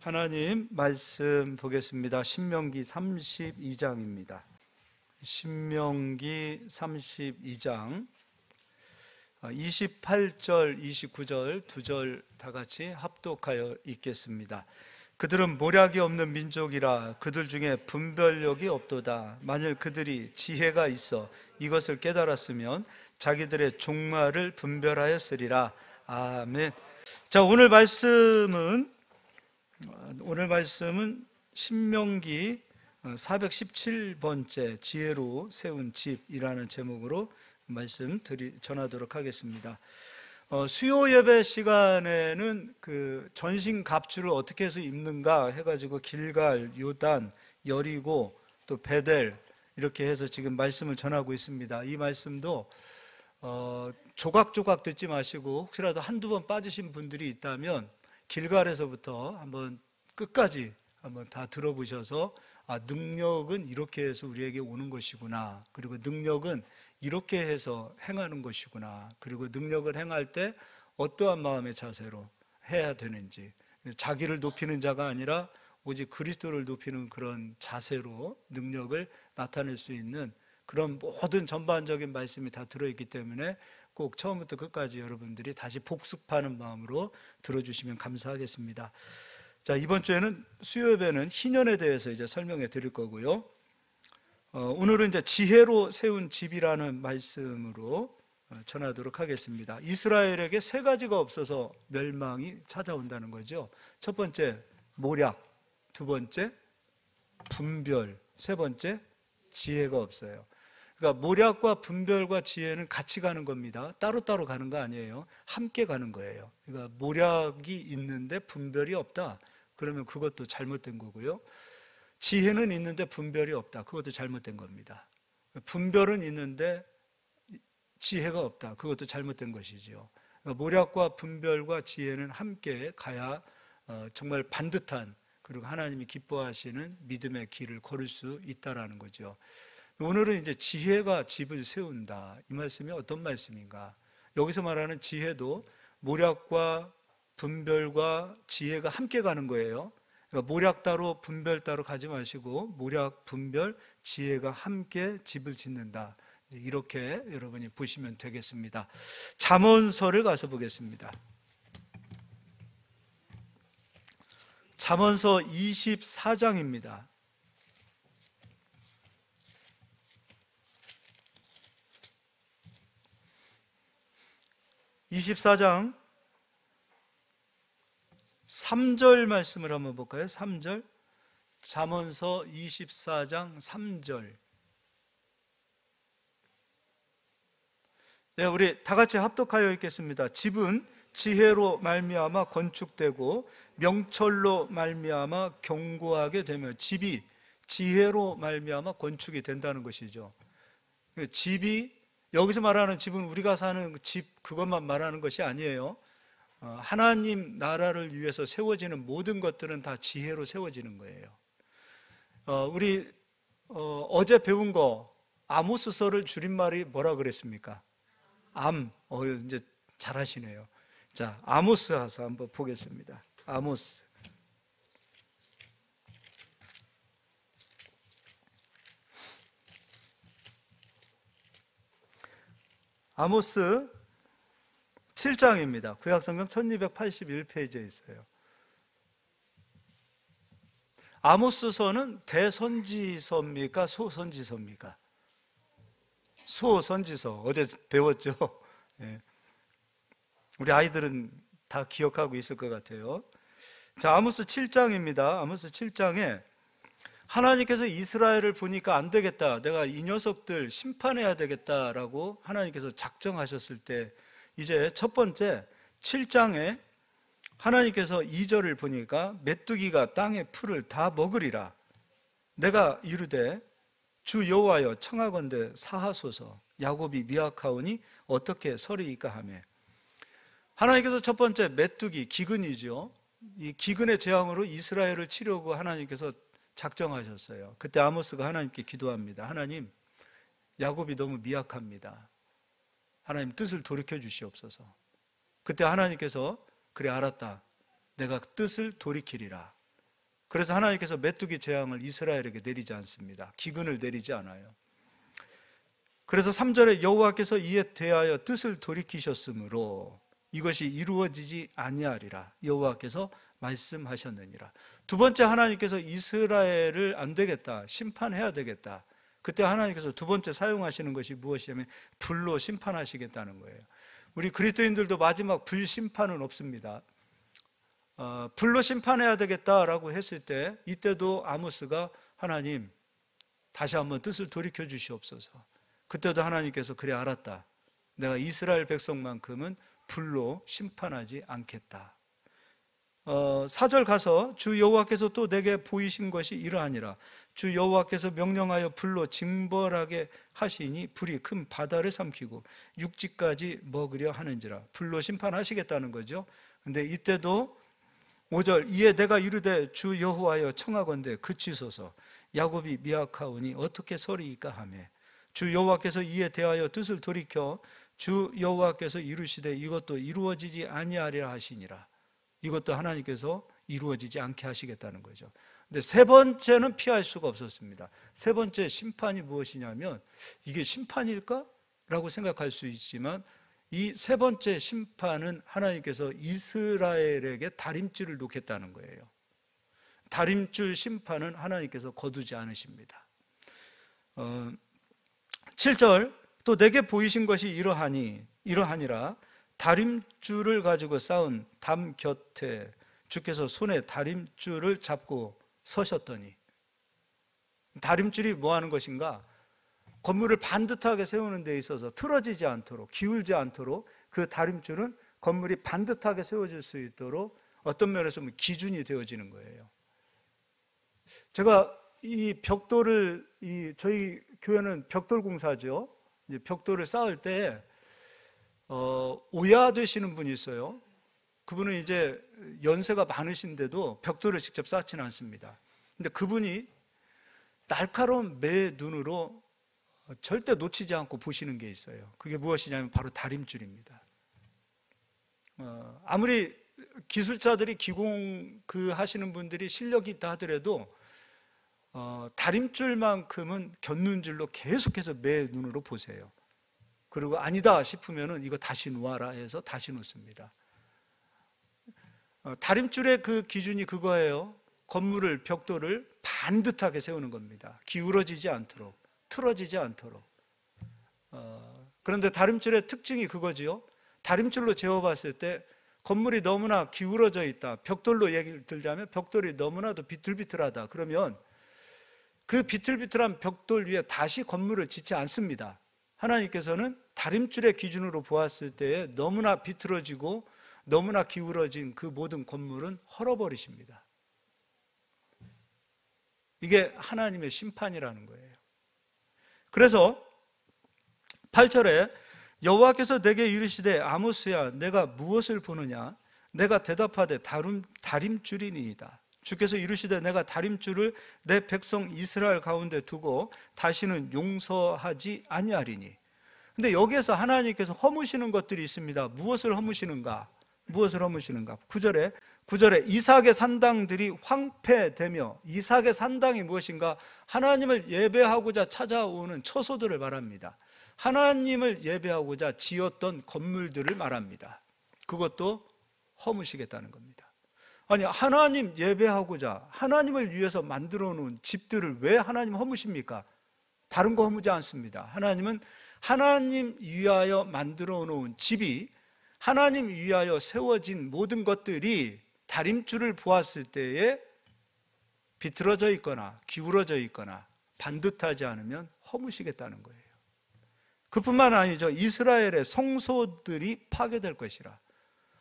하나님 말씀 보겠습니다. 신명기 32장입니다. 신명기 32장 28절, 29절 두 절 다 같이 합독하여 읽겠습니다. 그들은 모략이 없는 민족이라 그들 중에 분별력이 없도다. 만일 그들이 지혜가 있어 이것을 깨달았으면 자기들의 종말을 분별하였으리라. 아멘. 자, 오늘 말씀은 신명기 417번째 지혜로 세운 집이라는 제목으로 말씀 전하도록 하겠습니다. 수요 예배 시간에는 그 전신 갑주를 어떻게 해서 입는가 해가지고 길갈, 요단, 여리고 또 베델 이렇게 해서 지금 말씀을 전하고 있습니다. 이 말씀도 조각조각 듣지 마시고 혹시라도 한두 번 빠지신 분들이 있다면 길갈에서부터 한번 끝까지 한번 다 들어보셔서 능력은 이렇게 해서 우리에게 오는 것이구나, 그리고 능력은 이렇게 해서 행하는 것이구나, 그리고 능력을 행할 때 어떠한 마음의 자세로 해야 되는지, 자기를 높이는 자가 아니라 오직 그리스도를 높이는 그런 자세로 능력을 나타낼 수 있는 그런 모든 전반적인 말씀이 다 들어있기 때문에 꼭 처음부터 끝까지 여러분들이 다시 복습하는 마음으로 들어주시면 감사하겠습니다. 자, 이번 주에는 수요 예배는 희년에 대해서 이제 설명해 드릴 거고요. 오늘은 이제 지혜로 세운 집이라는 말씀으로 전하도록 하겠습니다. 이스라엘에게 세 가지가 없어서 멸망이 찾아온다는 거죠. 첫 번째 모략, 두 번째 분별, 세 번째 지혜가 없어요. 그러니까 모략과 분별과 지혜는 같이 가는 겁니다. 따로따로 가는 거 아니에요. 함께 가는 거예요. 그러니까 모략이 있는데 분별이 없다, 그러면 그것도 잘못된 거고요. 지혜는 있는데 분별이 없다, 그것도 잘못된 겁니다. 분별은 있는데 지혜가 없다, 그것도 잘못된 것이죠. 그러니까 모략과 분별과 지혜는 함께 가야 정말 반듯한, 그리고 하나님이 기뻐하시는 믿음의 길을 걸을 수 있다라는 거죠. 오늘은 이제 지혜가 집을 세운다, 이 말씀이 어떤 말씀인가? 여기서 말하는 지혜도 모략과 분별과 지혜가 함께 가는 거예요. 그러니까 모략 따로 분별 따로 가지 마시고 모략, 분별, 지혜가 함께 집을 짓는다, 이렇게 여러분이 보시면 되겠습니다. 잠언서를 가서 보겠습니다. 잠언서 24장입니다. 24장 3절 말씀을 한번 볼까요? 3절. 잠언서 24장 3절. 네, 우리 다 같이 합독하여 읽겠습니다. 집은 지혜로 말미암아 건축되고 명철로 말미암아 견고하게 되며, 집이 지혜로 말미암아 건축이 된다는 것이죠. 집이, 여기서 말하는 집은 우리가 사는 집 그것만 말하는 것이 아니에요. 하나님 나라를 위해서 세워지는 모든 것들은 다 지혜로 세워지는 거예요. 우리 어제 배운 거 아모스서를 줄임말이 뭐라 그랬습니까? 이제 잘하시네요. 자, 아모스 하서 한번 보겠습니다. 아모스. 아모스 7장입니다. 구약성경 1281페이지에 있어요. 아모스서는 대선지서입니까? 소선지서입니까? 소선지서. 어제 배웠죠? 네. 우리 아이들은 다 기억하고 있을 것 같아요. 자, 아모스 7장입니다. 아모스 7장에 하나님께서 이스라엘을 보니까 안 되겠다, 내가 이 녀석들 심판해야 되겠다라고 하나님께서 작정하셨을 때, 이제 첫 번째 7장에 하나님께서 2절을 보니까 메뚜기가 땅의 풀을 다 먹으리라. 내가 이르되 주 여호와여 청하건대 사하소서. 야곱이 미약하오니 어떻게 서리이까 하매. 하나님께서 첫 번째 메뚜기, 기근이죠. 이 기근의 재앙으로 이스라엘을 치려고 하나님께서 작정하셨어요. 그때 아모스가 하나님께 기도합니다. 하나님, 야곱이 너무 미약합니다. 하나님 뜻을 돌이켜 주시옵소서. 그때 하나님께서 그래 알았다, 내가 뜻을 돌이키리라. 그래서 하나님께서 메뚜기 재앙을 이스라엘에게 내리지 않습니다. 기근을 내리지 않아요. 그래서 3절에 여호와께서 이에 대하여 뜻을 돌이키셨으므로 이것이 이루어지지 아니하리라 여호와께서 말씀하셨느니라. 두 번째, 하나님께서 이스라엘을 안 되겠다, 심판해야 되겠다. 그때 하나님께서 두 번째 사용하시는 것이 무엇이냐면 불로 심판하시겠다는 거예요. 우리 그리스도인들도 마지막 불 심판은 없습니다. 불로 심판해야 되겠다라고 했을 때, 이때도 아모스가 하나님 다시 한번 뜻을 돌이켜 주시옵소서. 그때도 하나님께서 그래 알았다, 내가 이스라엘 백성만큼은 불로 심판하지 않겠다. 4절 가서 주 여호와께서 또 내게 보이신 것이 이러하니라. 주 여호와께서 명령하여 불로 징벌하게 하시니 불이 큰 바다를 삼키고 육지까지 먹으려 하는지라. 불로 심판하시겠다는 거죠. 근데 이때도 5절 이에 내가 이르되 주 여호와여 청하건대 그치소서. 야곱이 미약하오니 어떻게 서리이까 하며 주 여호와께서 이에 대하여 뜻을 돌이켜 주 여호와께서 이루시되 이것도 이루어지지 아니하리라 하시니라. 이것도 하나님께서 이루어지지 않게 하시겠다는 거죠. 근데 세 번째는 피할 수가 없었습니다. 세 번째 심판이 무엇이냐면, 이게 심판일까? 라고 생각할 수 있지만 이 세 번째 심판은 하나님께서 이스라엘에게 다림줄을 놓겠다는 거예요. 다림줄 심판은 하나님께서 거두지 않으십니다. 7절 또 내게 보이신 것이 이러하니라. 다림줄을 가지고 쌓은 담 곁에 주께서 손에 다림줄을 잡고 서셨더니. 다림줄이 뭐 하는 것인가? 건물을 반듯하게 세우는 데 있어서 틀어지지 않도록, 기울지 않도록 그 다림줄은 건물이 반듯하게 세워질 수 있도록 어떤 면에서 보면 기준이 되어지는 거예요. 제가 이 벽돌을, 저희 교회는 벽돌 공사죠. 이제 벽돌을 쌓을 때 오야 되시는 분이 있어요. 그분은 이제 연세가 많으신데도 벽돌을 직접 쌓지는 않습니다. 근데 그분이 날카로운 매 눈으로 절대 놓치지 않고 보시는 게 있어요. 그게 무엇이냐면 바로 다림줄입니다. 아무리 기술자들이 기공 하시는 분들이 실력이 있다 하더라도 다림줄만큼은 견눈줄로 계속해서 매 눈으로 보세요. 그리고 아니다 싶으면은 이거 다시 놓아라 해서 다시 놓습니다. 다림줄의 그 기준이 그거예요. 건물을, 벽돌을 반듯하게 세우는 겁니다. 기울어지지 않도록, 틀어지지 않도록. 그런데 다림줄의 특징이 그거지요. 다림줄로 재어봤을 때 건물이 너무나 기울어져 있다, 벽돌로 얘기를 들자면 벽돌이 너무나도 비틀비틀하다, 그러면 그 비틀비틀한 벽돌 위에 다시 건물을 짓지 않습니다. 하나님께서는 다림줄의 기준으로 보았을 때에 너무나 비틀어지고 너무나 기울어진 그 모든 건물은 헐어버리십니다. 이게 하나님의 심판이라는 거예요. 그래서 8절에 여호와께서 내게 이르시되 아모스야 내가 무엇을 보느냐? 내가 대답하되 다림줄이니이다. 주께서 이르시되 내가 다림줄을 내 백성 이스라엘 가운데 두고 다시는 용서하지 아니하리니. 근데 여기에서 하나님께서 허무시는 것들이 있습니다. 무엇을 허무시는가? 9절에 이삭의 산당들이 황폐되며, 이삭의 산당이 무엇인가? 하나님을 예배하고자 찾아오는 처소들을 말합니다. 하나님을 예배하고자 지었던 건물들을 말합니다. 그것도 허무시겠다는 겁니다. 아니, 하나님 예배하고자 하나님을 위해서 만들어 놓은 집들을 왜 하나님 허무십니까? 다른 거 허무지 않습니다. 하나님은 하나님 위하여 만들어 놓은 집이, 하나님 위하여 세워진 모든 것들이 다림줄을 보았을 때에 비틀어져 있거나 기울어져 있거나 반듯하지 않으면 허무시겠다는 거예요. 그뿐만 아니죠. 이스라엘의 성소들이 파괴될 것이라.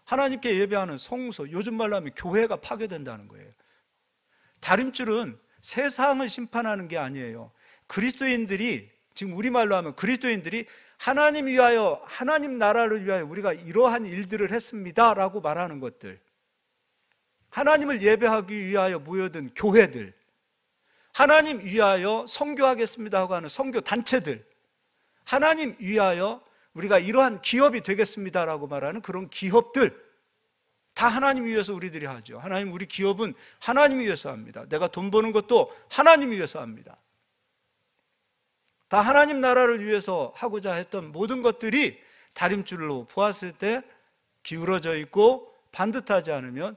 하나님께 예배하는 성소, 요즘 말로 하면 교회가 파괴된다는 거예요. 다림줄은 세상을 심판하는 게 아니에요. 그리스도인들이, 지금 우리말로 하면 그리스도인들이 하나님 위하여, 하나님 나라를 위하여 우리가 이러한 일들을 했습니다 라고 말하는 것들, 하나님을 예배하기 위하여 모여든 교회들, 하나님 위하여 선교하겠습니다 하고 하는 선교 단체들, 하나님 위하여 우리가 이러한 기업이 되겠습니다라고 말하는 그런 기업들, 다 하나님 위해서 우리들이 하죠. 하나님, 우리 기업은 하나님 위해서 합니다. 내가 돈 버는 것도 하나님 위해서 합니다. 다 하나님 나라를 위해서 하고자 했던 모든 것들이 다림줄로 보았을 때 기울어져 있고 반듯하지 않으면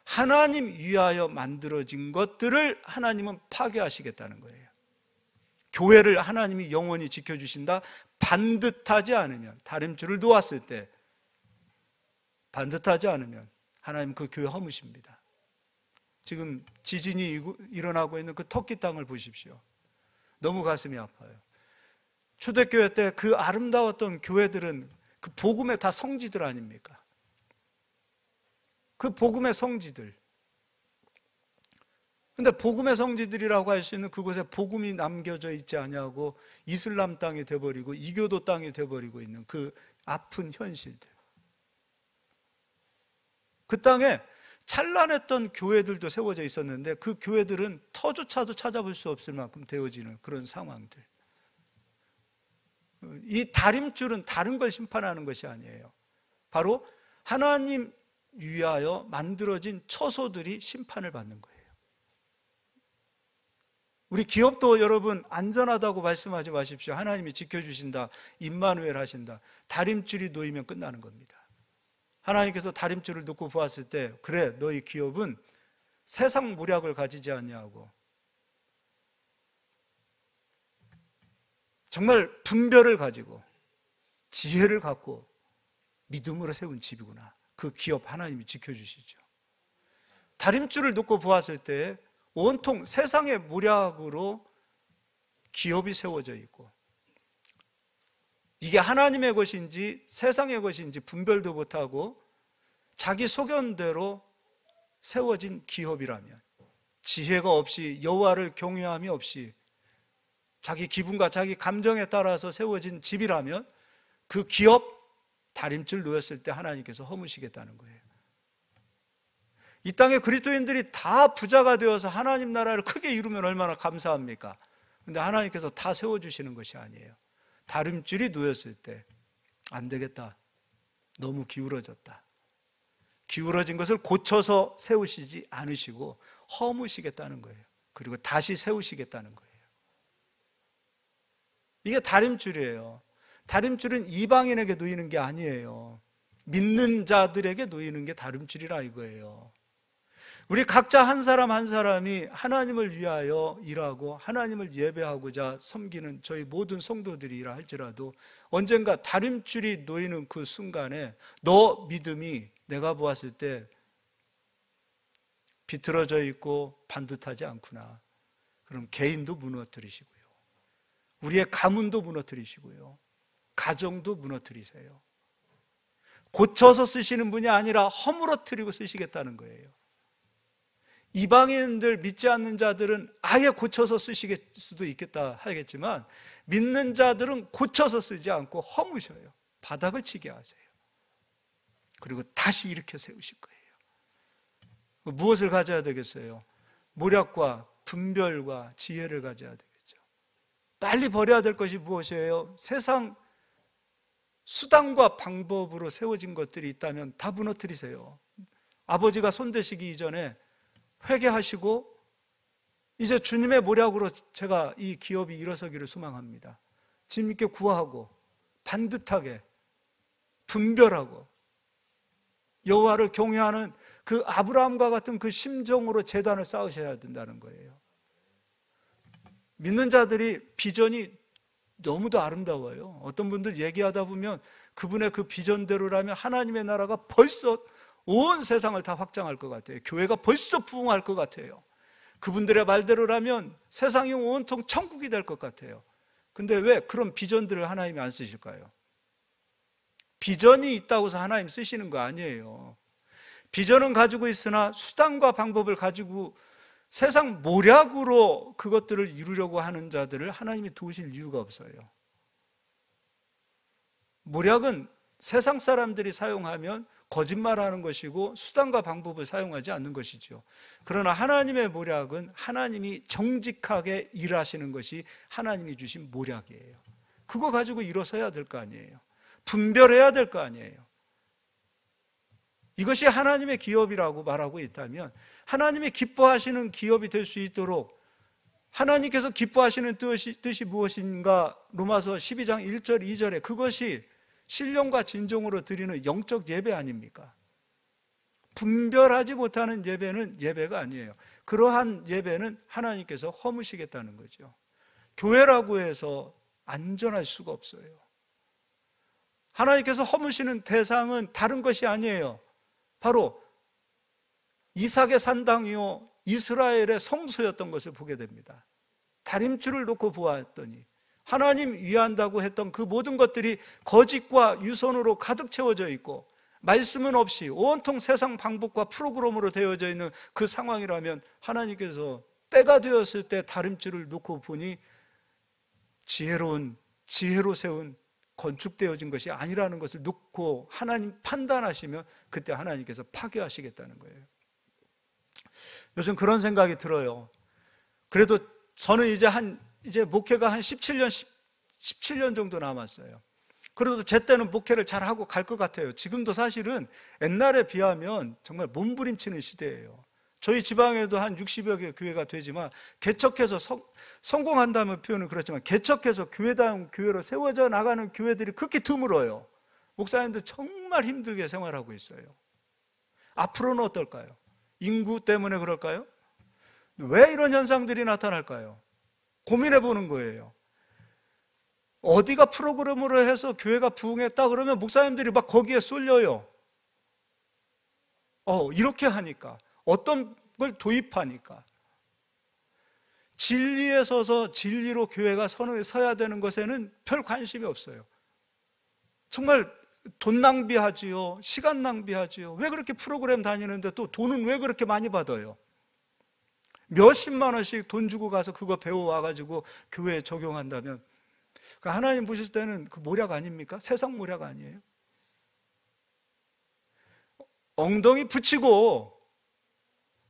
하나님 위하여 만들어진 것들을 하나님은 파괴하시겠다는 거예요. 교회를 하나님이 영원히 지켜주신다. 반듯하지 않으면, 다림줄을 놓았을 때 반듯하지 않으면 하나님 그 교회 허무십니다. 지금 지진이 일어나고 있는 그 터키 땅을 보십시오. 너무 가슴이 아파요. 초대교회 때 그 아름다웠던 교회들은 그 복음의 다 성지들 아닙니까? 그 복음의 성지들. 근데 복음의 성지들이라고 할 수 있는 그곳에 복음이 남겨져 있지 아니하고 이슬람 땅이 돼버리고 이교도 땅이 돼버리고 있는 그 아픈 현실들. 그 땅에 찬란했던 교회들도 세워져 있었는데 그 교회들은 터조차도 찾아볼 수 없을 만큼 되어지는 그런 상황들. 이 다림줄은 다른 걸 심판하는 것이 아니에요. 바로 하나님 위하여 만들어진 처소들이 심판을 받는 거예요. 우리 기업도 여러분 안전하다고 말씀하지 마십시오. 하나님이 지켜주신다, 임마누엘 하신다. 다림줄이 놓이면 끝나는 겁니다. 하나님께서 다림줄을 놓고 보았을 때, 그래, 너희 기업은 세상 모략을 가지지 않냐고, 정말 분별을 가지고 지혜를 갖고 믿음으로 세운 집이구나. 그 기업 하나님이 지켜주시죠. 다림줄을 놓고 보았을 때 온통 세상의 모략으로 기업이 세워져 있고, 이게 하나님의 것인지 세상의 것인지 분별도 못하고 자기 소견대로 세워진 기업이라면, 지혜가 없이, 여호와를 경외함이 없이 자기 기분과 자기 감정에 따라서 세워진 집이라면 그 기업 다림줄 놓였을 때 하나님께서 허무시겠다는 거예요. 이 땅의 그리스도인들이 다 부자가 되어서 하나님 나라를 크게 이루면 얼마나 감사합니까? 근데 하나님께서 다 세워주시는 것이 아니에요. 다림줄이 놓였을 때 안 되겠다, 너무 기울어졌다, 기울어진 것을 고쳐서 세우시지 않으시고 허무시겠다는 거예요. 그리고 다시 세우시겠다는 거예요. 이게 다림줄이에요. 다림줄은 이방인에게 놓이는 게 아니에요. 믿는 자들에게 놓이는 게 다림줄이라 이거예요. 우리 각자 한 사람 한 사람이 하나님을 위하여 일하고 하나님을 예배하고자 섬기는 저희 모든 성도들이라 할지라도 언젠가 다림줄이 놓이는 그 순간에 너 믿음이 내가 보았을 때 비틀어져 있고 반듯하지 않구나. 그럼 개인도 무너뜨리시고요, 우리의 가문도 무너뜨리시고요, 가정도 무너뜨리세요. 고쳐서 쓰시는 분이 아니라 허물어뜨리고 쓰시겠다는 거예요. 이방인들, 믿지 않는 자들은 아예 고쳐서 쓰실 수도 있겠다 하겠지만, 믿는 자들은 고쳐서 쓰지 않고 허무셔요. 바닥을 치게 하세요. 그리고 다시 일으켜 세우실 거예요. 무엇을 가져야 되겠어요? 모략과 분별과 지혜를 가져야 되겠죠. 빨리 버려야 될 것이 무엇이에요? 세상 수단과 방법으로 세워진 것들이 있다면 다 무너뜨리세요. 아버지가 손대시기 이전에 회개하시고, 이제 주님의 모략으로 제가 이 기업이 일어서기를 소망합니다. 주님께 구하고 반듯하게 분별하고 여호와를 경외하는 그 아브라함과 같은 그 심정으로 제단을 쌓으셔야 된다는 거예요. 믿는 자들이 비전이 너무도 아름다워요. 어떤 분들 얘기하다 보면 그분의 그 비전대로라면 하나님의 나라가 벌써 온 세상을 다 확장할 것 같아요. 교회가 벌써 부흥할 것 같아요. 그분들의 말대로라면 세상이 온통 천국이 될 것 같아요. 근데 왜 그런 비전들을 하나님이 안 쓰실까요? 비전이 있다고 해서 하나님 쓰시는 거 아니에요. 비전은 가지고 있으나 수단과 방법을 가지고 세상 모략으로 그것들을 이루려고 하는 자들을 하나님이 도우실 이유가 없어요. 모략은 세상 사람들이 사용하면 거짓말하는 것이고 수단과 방법을 사용하지 않는 것이죠. 그러나 하나님의 모략은 하나님이 정직하게 일하시는 것이 하나님이 주신 모략이에요. 그거 가지고 일어서야 될 거 아니에요. 분별해야 될 거 아니에요. 이것이 하나님의 기업이라고 말하고 있다면 하나님이 기뻐하시는 기업이 될 수 있도록 하나님께서 기뻐하시는 뜻이 무엇인가? 로마서 12장 1절 2절에 그것이 신령과 진정으로 드리는 영적 예배 아닙니까? 분별하지 못하는 예배는 예배가 아니에요. 그러한 예배는 하나님께서 허무시겠다는 거죠. 교회라고 해서 안전할 수가 없어요. 하나님께서 허무시는 대상은 다른 것이 아니에요. 바로 이삭의 산당이요 이스라엘의 성소였던 것을 보게 됩니다. 다림줄을 놓고 보았더니 하나님 위한다고 했던 그 모든 것들이 거짓과 유선으로 가득 채워져 있고 말씀은 없이 온통 세상 방법과 프로그램으로 되어져 있는 그 상황이라면 하나님께서 때가 되었을 때 다림줄을 놓고 보니 지혜로 세운 건축되어진 것이 아니라는 것을 놓고 하나님 판단하시면 그때 하나님께서 파괴하시겠다는 거예요. 요즘 그런 생각이 들어요. 그래도 저는 이제 목회가 한 17년 정도 남았어요. 그래도 제 때는 목회를 잘하고 갈 것 같아요. 지금도 사실은 옛날에 비하면 정말 몸부림치는 시대예요. 저희 지방에도 한 60여 개 교회가 되지만 개척해서 성공한다는 표현은 그렇지만 개척해서 교회다운 교회로 세워져 나가는 교회들이 극히 드물어요. 목사님들 정말 힘들게 생활하고 있어요. 앞으로는 어떨까요? 인구 때문에 그럴까요? 왜 이런 현상들이 나타날까요? 고민해 보는 거예요. 어디가 프로그램으로 해서 교회가 부흥했다 그러면 목사님들이 막 거기에 쏠려요. 이렇게 하니까, 어떤 걸 도입하니까. 진리에 서서 진리로 교회가 서야 되는 것에는 별 관심이 없어요. 정말 돈 낭비하지요, 시간 낭비하지요. 왜 그렇게 프로그램 다니는데 또 돈은 왜 그렇게 많이 받아요? 몇십만 원씩 돈 주고 가서 그거 배워와가지고 교회에 적용한다면 하나님 보실 때는 그 모략 아닙니까? 세상 모략 아니에요? 엉덩이 붙이고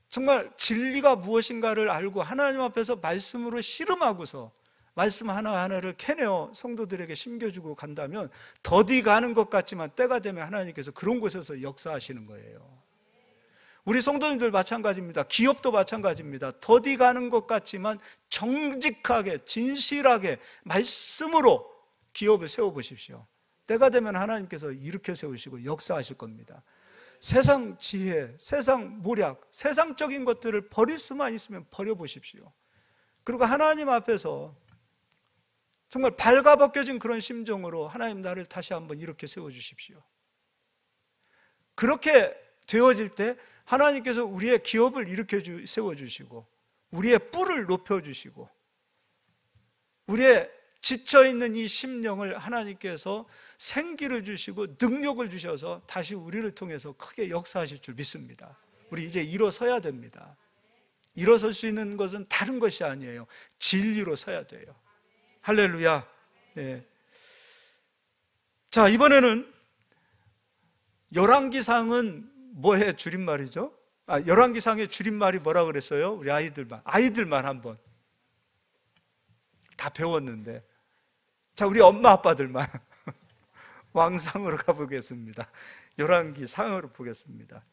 정말 진리가 무엇인가를 알고 하나님 앞에서 말씀으로 씨름하고서 말씀 하나하나를 캐내어 성도들에게 심겨주고 간다면 더디 가는 것 같지만 때가 되면 하나님께서 그런 곳에서 역사하시는 거예요. 우리 성도님들 마찬가지입니다. 기업도 마찬가지입니다. 더디 가는 것 같지만 정직하게 진실하게 말씀으로 기업을 세워보십시오. 때가 되면 하나님께서 일으켜 세우시고 역사하실 겁니다. 세상 지혜, 세상 모략, 세상적인 것들을 버릴 수만 있으면 버려보십시오. 그리고 하나님 앞에서 정말 발가벗겨진 그런 심정으로 하나님 나를 다시 한번 이렇게 세워주십시오. 그렇게 되어질 때 하나님께서 우리의 기업을 일으켜 세워주시고 우리의 뿔을 높여주시고 우리의 지쳐있는 이 심령을 하나님께서 생기를 주시고 능력을 주셔서 다시 우리를 통해서 크게 역사하실 줄 믿습니다. 우리 이제 일어서야 됩니다. 일어설 수 있는 것은 다른 것이 아니에요. 진리로 서야 돼요. 할렐루야. 네. 자, 이번에는 열왕기상은 뭐의 줄임말이죠? 열왕기상의 줄임말이 뭐라 그랬어요? 우리 아이들만 한번 다 배웠는데, 자, 우리 엄마 아빠들만 왕상으로 가보겠습니다. 열왕기상으로 보겠습니다.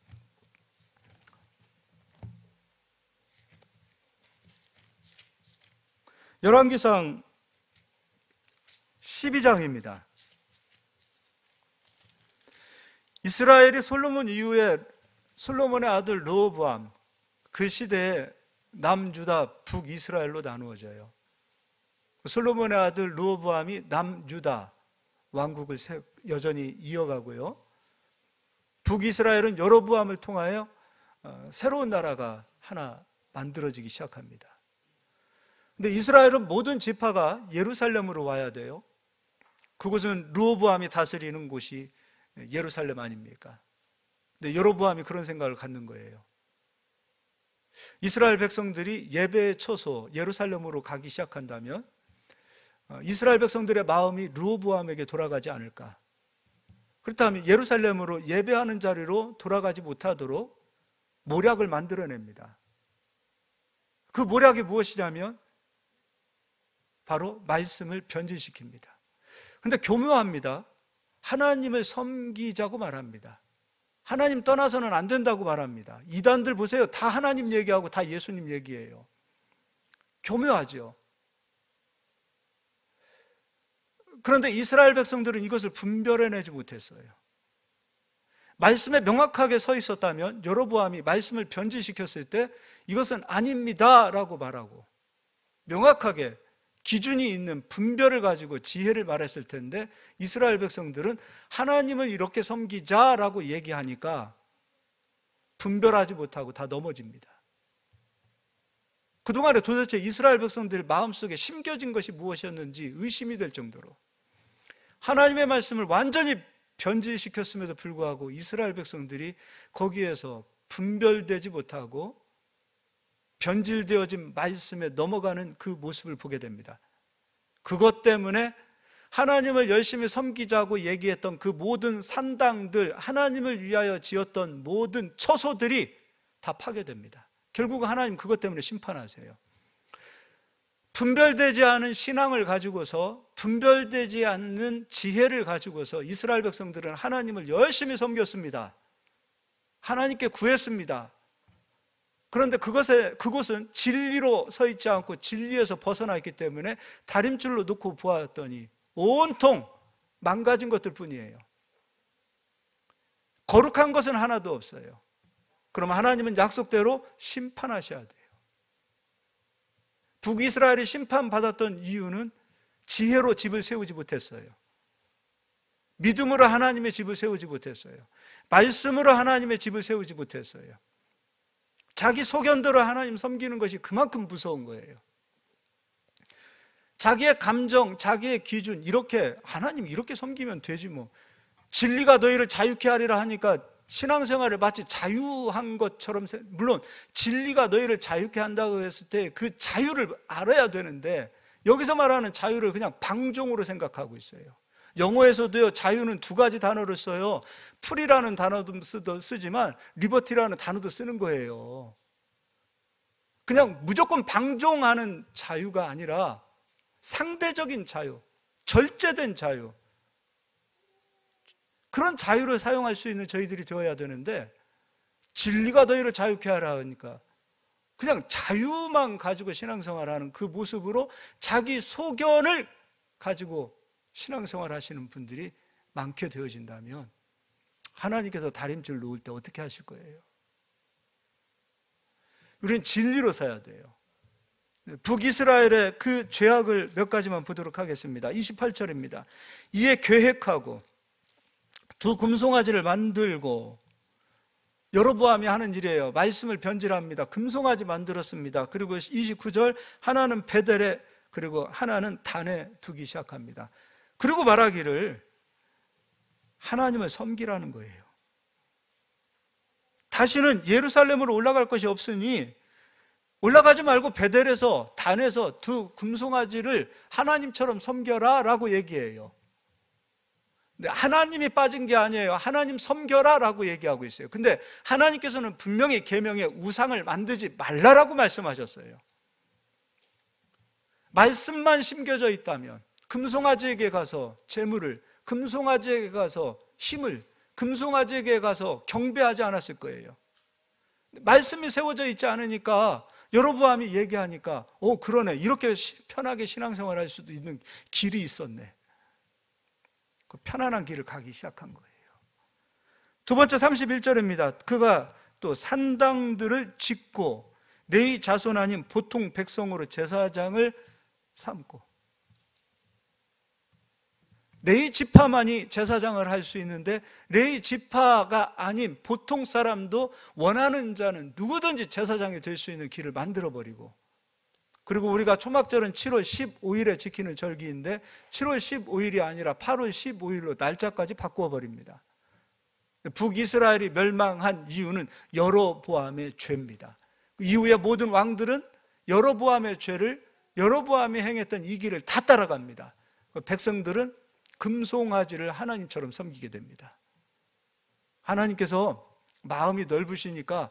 열왕기상 12장입니다. 이스라엘이 솔로몬 이후에 솔로몬의 아들 르호보암, 그 시대에 남유다, 북이스라엘로 나누어져요. 솔로몬의 아들 르호보암이 남유다 왕국을 여전히 이어가고요. 북이스라엘은 여로보암을 통하여 새로운 나라가 하나 만들어지기 시작합니다. 근데 이스라엘은 모든 지파가 예루살렘으로 와야 돼요. 그곳은 르호보암이 다스리는 곳이 예루살렘 아닙니까? 근데 여로보암이 그런 생각을 갖는 거예요. 이스라엘 백성들이 예배의 처소 예루살렘으로 가기 시작한다면 이스라엘 백성들의 마음이 르호보암에게 돌아가지 않을까? 그렇다면 예루살렘으로 예배하는 자리로 돌아가지 못하도록 모략을 만들어냅니다. 그 모략이 무엇이냐면 바로 말씀을 변질시킵니다. 근데 교묘합니다. 하나님을 섬기자고 말합니다. 하나님 떠나서는 안 된다고 말합니다. 이단들 보세요. 다 하나님 얘기하고 다 예수님 얘기해요. 교묘하죠. 그런데 이스라엘 백성들은 이것을 분별해내지 못했어요. 말씀에 명확하게 서 있었다면 여로보암이 말씀을 변질시켰을 때 이것은 아닙니다 라고 말하고 명확하게 기준이 있는 분별을 가지고 지혜를 말했을 텐데, 이스라엘 백성들은 하나님을 이렇게 섬기자라고 얘기하니까 분별하지 못하고 다 넘어집니다. 그동안에 도대체 이스라엘 백성들 마음속에 심겨진 것이 무엇이었는지 의심이 될 정도로 하나님의 말씀을 완전히 변질시켰음에도 불구하고 이스라엘 백성들이 거기에서 분별되지 못하고 변질되어진 말씀에 넘어가는 그 모습을 보게 됩니다. 그것 때문에 하나님을 열심히 섬기자고 얘기했던 그 모든 산당들, 하나님을 위하여 지었던 모든 처소들이 다 파괴됩니다. 결국 하나님 그것 때문에 심판하세요. 분별되지 않은 신앙을 가지고서, 분별되지 않는 지혜를 가지고서 이스라엘 백성들은 하나님을 열심히 섬겼습니다. 하나님께 구했습니다. 그런데 그곳은 진리로 서 있지 않고 진리에서 벗어나 있기 때문에 다림줄로 놓고 보았더니 온통 망가진 것들 뿐이에요. 거룩한 것은 하나도 없어요. 그럼 하나님은 약속대로 심판하셔야 돼요. 북이스라엘이 심판받았던 이유는 지혜로 집을 세우지 못했어요. 믿음으로 하나님의 집을 세우지 못했어요. 말씀으로 하나님의 집을 세우지 못했어요. 자기 소견대로 하나님 섬기는 것이 그만큼 무서운 거예요. 자기의 감정, 자기의 기준, 이렇게 하나님 이렇게 섬기면 되지 뭐. 진리가 너희를 자유케 하리라 하니까 신앙생활을 마치 자유한 것처럼, 물론 진리가 너희를 자유케 한다고 했을 때 그 자유를 알아야 되는데 여기서 말하는 자유를 그냥 방종으로 생각하고 있어요. 영어에서도요, 자유는 두 가지 단어를 써요. 프리라는 단어도 쓰지만 리버티라는 단어도 쓰는 거예요. 그냥 무조건 방종하는 자유가 아니라 상대적인 자유, 절제된 자유, 그런 자유를 사용할 수 있는 저희들이 되어야 되는데, 진리가 너희를 자유케 하라 하니까 그냥 자유만 가지고 신앙생활하는 그 모습으로 자기 소견을 가지고 신앙생활 하시는 분들이 많게 되어진다면 하나님께서 다림줄 놓을 때 어떻게 하실 거예요? 우리는 진리로 서야 돼요. 북이스라엘의 그 죄악을 몇 가지만 보도록 하겠습니다. 28절입니다. 이에 계획하고 두 금송아지를 만들고, 여로보암이 하는 일이에요. 말씀을 변질합니다. 금송아지 만들었습니다. 그리고 29절, 하나는 베델에 그리고 하나는 단에 두기 시작합니다. 그리고 말하기를 하나님을 섬기라는 거예요. 다시는 예루살렘으로 올라갈 것이 없으니 올라가지 말고 베델에서, 단에서 두 금송아지를 하나님처럼 섬겨라 라고 얘기해요. 근데 하나님이 빠진 게 아니에요. 하나님 섬겨라 라고 얘기하고 있어요. 근데 하나님께서는 분명히 계명에 우상을 만들지 말라라고 말씀하셨어요. 말씀만 심겨져 있다면 금송아지에게 가서 재물을, 금송아지에게 가서 힘을, 금송아지에게 가서 경배하지 않았을 거예요. 말씀이 세워져 있지 않으니까, 여로보암이 얘기하니까 그러네, 이렇게 편하게 신앙생활할 수도 있는 길이 있었네. 그 편안한 길을 가기 시작한 거예요. 두 번째 31절입니다. 그가 또 산당들을 짓고 레위 자손 아닌 보통 백성으로 제사장을 삼고, 레위 지파만이 제사장을 할 수 있는데 레위 지파가 아닌 보통 사람도 원하는 자는 누구든지 제사장이 될 수 있는 길을 만들어버리고, 그리고 우리가 초막절은 7월 15일에 지키는 절기인데 7월 15일이 아니라 8월 15일로 날짜까지 바꾸어버립니다. 북이스라엘이 멸망한 이유는 여로보암의 죄입니다. 이후에 모든 왕들은 여로보암의 죄를, 여로보암이 행했던 이 길을 다 따라갑니다. 백성들은 금송아지를 하나님처럼 섬기게 됩니다. 하나님께서 마음이 넓으시니까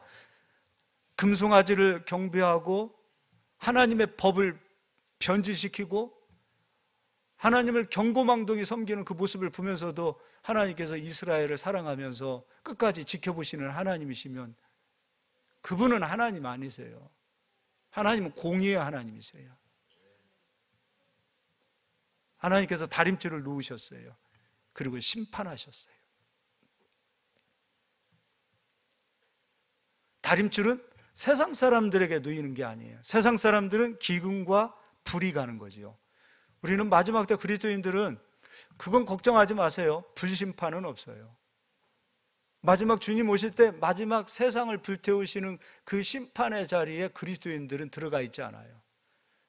금송아지를 경배하고 하나님의 법을 변질시키고 하나님을 경고망동히 섬기는 그 모습을 보면서도 하나님께서 이스라엘을 사랑하면서 끝까지 지켜보시는 하나님이시면 그분은 하나님 아니세요. 하나님은 공의의 하나님이세요. 하나님께서 다림줄을 놓으셨어요. 그리고 심판하셨어요. 다림줄은 세상 사람들에게 놓이는 게 아니에요. 세상 사람들은 기근과 불이 가는 거죠. 우리는 마지막 때 그리스도인들은 그건 걱정하지 마세요. 불심판은 없어요. 마지막 주님 오실 때 마지막 세상을 불태우시는 그 심판의 자리에 그리스도인들은 들어가 있지 않아요.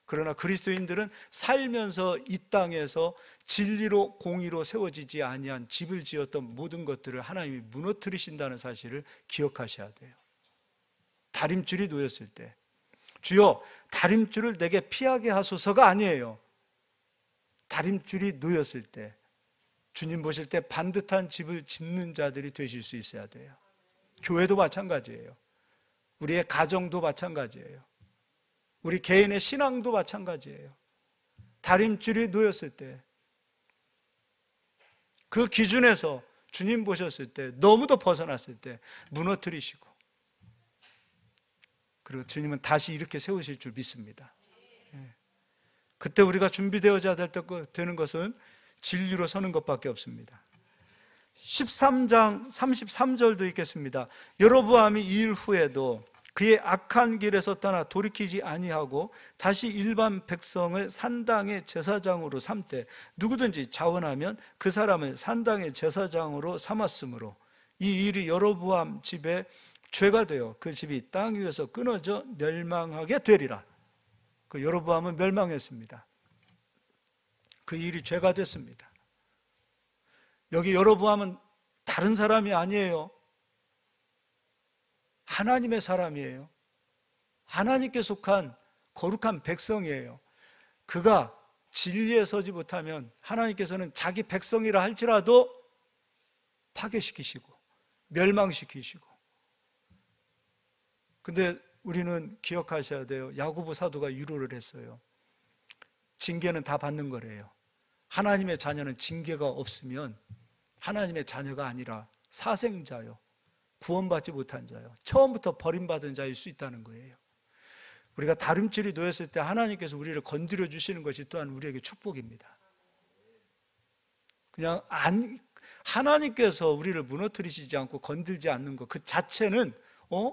그러나 그리스도인들은 살면서 이 땅에서 진리로 공의로 세워지지 아니한 집을 지었던 모든 것들을 하나님이 무너뜨리신다는 사실을 기억하셔야 돼요. 다림줄이 놓였을 때 주여 다림줄을 내게 피하게 하소서가 아니에요. 다림줄이 놓였을 때 주님 보실 때 반듯한 집을 짓는 자들이 되실 수 있어야 돼요. 교회도 마찬가지예요. 우리의 가정도 마찬가지예요. 우리 개인의 신앙도 마찬가지예요. 다림줄이 놓였을 때 그 기준에서 주님 보셨을 때 너무도 벗어났을 때 무너뜨리시고 그리고 주님은 다시 이렇게 세우실 줄 믿습니다. 그때 우리가 준비되어야 되는 것은 진리로 서는 것밖에 없습니다. 13장 33절도 있겠습니다. 여로보암이 이 일 후에도 그의 악한 길에서 떠나 돌이키지 아니하고 다시 일반 백성을 산당의 제사장으로 삼되 누구든지 자원하면 그 사람을 산당의 제사장으로 삼았으므로 이 일이 여로보암 집에 죄가 되어 그 집이 땅 위에서 끊어져 멸망하게 되리라. 그 여로보암은 멸망했습니다. 그 일이 죄가 됐습니다. 여기 여로보암은 다른 사람이 아니에요. 하나님의 사람이에요. 하나님께 속한 거룩한 백성이에요. 그가 진리에 서지 못하면 하나님께서는 자기 백성이라 할지라도 파괴시키시고 멸망시키시고. 근데 우리는 기억하셔야 돼요. 야고보 사도가 위로를 했어요. 징계는 다 받는 거래요. 하나님의 자녀는 징계가 없으면 하나님의 자녀가 아니라 사생자요, 구원받지 못한 자요, 처음부터 버림받은 자일 수 있다는 거예요. 우리가 다림줄이 놓였을 때 하나님께서 우리를 건드려 주시는 것이 또한 우리에게 축복입니다. 그냥 하나님께서 우리를 무너뜨리시지 않고 건들지 않는 것 그 자체는